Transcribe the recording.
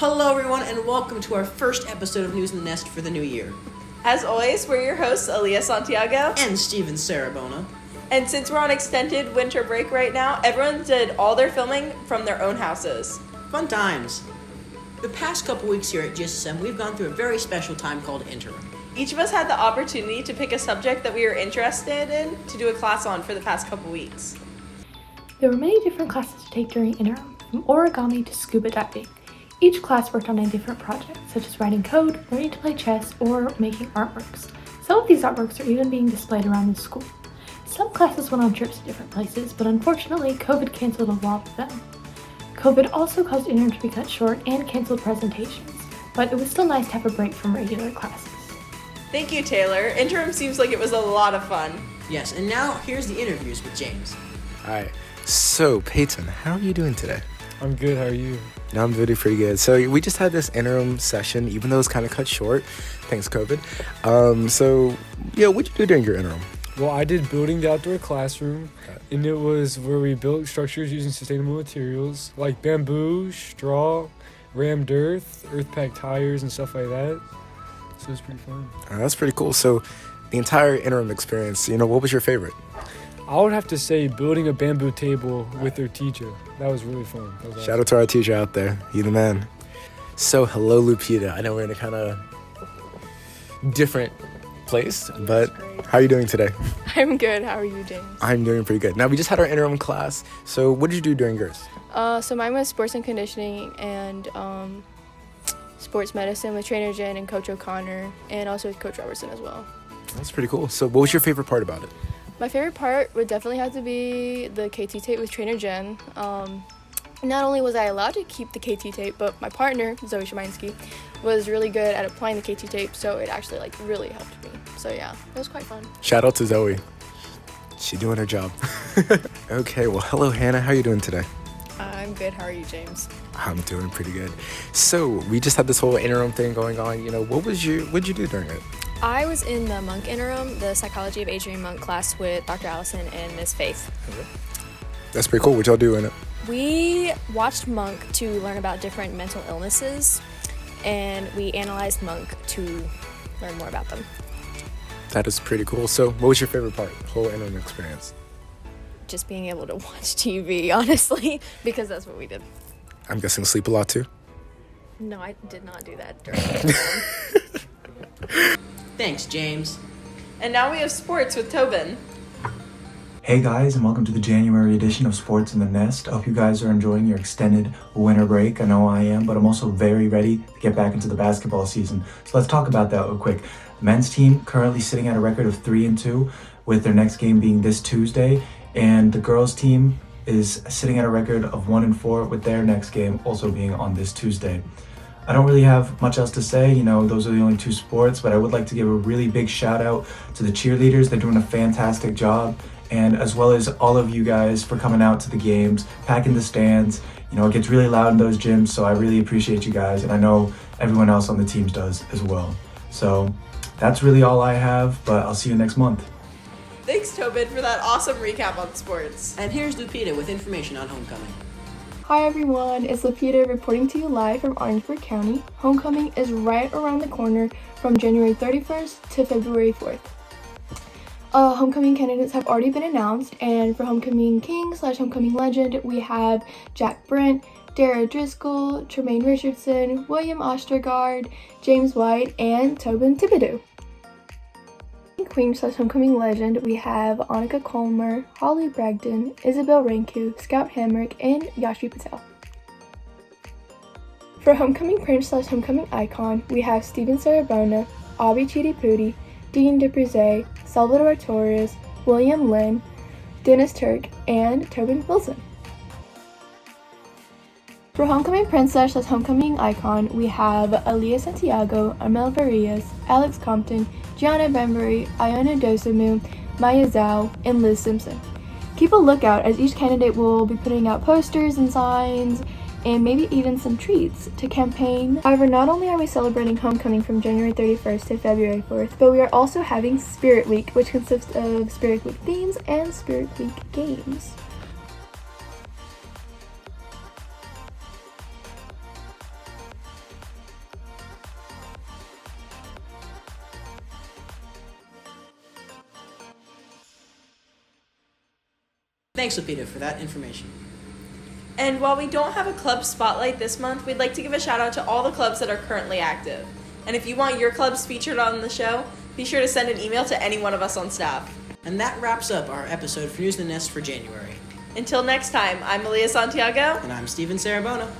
Hello everyone and welcome to our first episode of News in the Nest for the new year. As always, we're your hosts, Aaliyah Santiago And Steven Sarabona. And since we're on extended winter break right now, everyone did all their filming from their own houses. Fun times. The past couple weeks here at GSM, we've gone through a very special time called Interim. Each of us had the opportunity to pick a subject that we were interested in to do a class on for the past couple weeks. There were many different classes to take during interim, from origami to scuba diving. Each class worked on a different project, such as writing code, learning to play chess, or making artworks. Some of these artworks are even being displayed around the school. Some classes went on trips to different places, but unfortunately, COVID canceled a lot of them. COVID also caused interim to be cut short and canceled presentations, but it was still nice to have a break from regular classes. Thank you, Taylor. Interim seems like it was a lot of fun. Yes, and now here's the interviews with James. Alright, so Peyton, how are you doing today? I'm good, how are you? No, I'm doing pretty good. So we just had this interim session, even though it's kind of cut short, thanks COVID. What'd you do during your interim? Well, I did building the outdoor classroom, and it was where we built structures using sustainable materials like bamboo, straw, rammed earth packed tires, and stuff like that. So it was pretty fun. That's pretty cool. So the entire interim experience, what was your favorite? I would have to say building a bamboo table with their teacher. That was really fun. That was awesome. Shout out to our teacher out there. You the man. So hello, Lupita. I know we're in a kind of different place, but how are you doing today? I'm good. How are you, James? I'm doing pretty good. Now, we just had our interim class. So what did you do during yours? So mine was sports and conditioning and sports medicine with Trainer Jen and Coach O'Connor, and also with Coach Robertson as well. That's pretty cool. So what was your favorite part about it? My favorite part would definitely have to be the KT tape with Trainer Jen. Not only was I allowed to keep the KT tape, but my partner, Zoe Szymański, was really good at applying the KT tape, so it actually really helped me. So yeah, it was quite fun. Shout out to Zoe. She's doing her job. Okay, well, hello, Hannah. How are you doing today? I'm good. How are you, James? I'm doing pretty good. So we just had this whole interim thing going on. What'd you do during it? I was in the Monk Interim, the Psychology of Aging Monk class with Dr. Allison and Ms. Faith. Okay. That's pretty cool. What y'all do in it? We watched Monk to learn about different mental illnesses, and we analyzed Monk to learn more about them. That is pretty cool. So what was your favorite part, the whole interim experience? Just being able to watch TV, honestly, because that's what we did. I'm guessing sleep a lot too? No, I did not do that during the interim. Thanks, James. And now we have sports with Tobin. Hey guys, and welcome to the January edition of Sports in the Nest. I hope you guys are enjoying your extended winter break. I know I am, but I'm also very ready to get back into the basketball season. So let's talk about that real quick. The men's team currently sitting at a record of 3-2, with their next game being this Tuesday. And the girls team is sitting at a record of 1-4, with their next game also being on this Tuesday. I don't really have much else to say, those are the only two sports, but I would like to give a really big shout out to the cheerleaders. They're doing a fantastic job, and as well as all of you guys for coming out to the games, packing the stands. It gets really loud in those gyms, so I really appreciate you guys, and I know everyone else on the teams does as well. So that's really all I have, but I'll see you next month. Thanks, Tobin, for that awesome recap on sports. And here's Lupita with information on homecoming. Hi everyone, it's Lupita reporting to you live from Orangeburg County. Homecoming is right around the corner from January 31st to February 4th. Homecoming candidates have already been announced, and for Homecoming King/Homecoming Legend, we have Jack Brent, Dara Driscoll, Tremaine Richardson, William Ostergaard, James White, and Tobin Thibodeau. Queen/Homecoming Legend, we have Annika Colmer, Holly Bragdon, Isabel Ranku, Scout Hamrick, and Yashi Patel. For Homecoming Prince/Homecoming Icon, we have Steven Sarabona, Abhi Chidi-Pudi, Dean DePruzay, Salvador Torres, William Lynn, Dennis Turk, and Tobin Wilson. For Homecoming Princess/Homecoming Icon, we have Aaliyah Santiago, Armel Varias, Alex Compton, Gianna Bembury, Iona Dosamu, Maya Zhao, and Liz Simpson. Keep a lookout as each candidate will be putting out posters and signs and maybe even some treats to campaign. However, not only are we celebrating homecoming from January 31st to February 4th, but we are also having Spirit Week, which consists of Spirit Week themes and Spirit Week games. Thanks, Lupita, for that information. And while we don't have a club spotlight this month, we'd like to give a shout out to all the clubs that are currently active. And if you want your clubs featured on the show, be sure to send an email to any one of us on staff. And that wraps up our episode for News in the Nest for January. Until next time, I'm Malia Santiago. And I'm Steven Sarabona.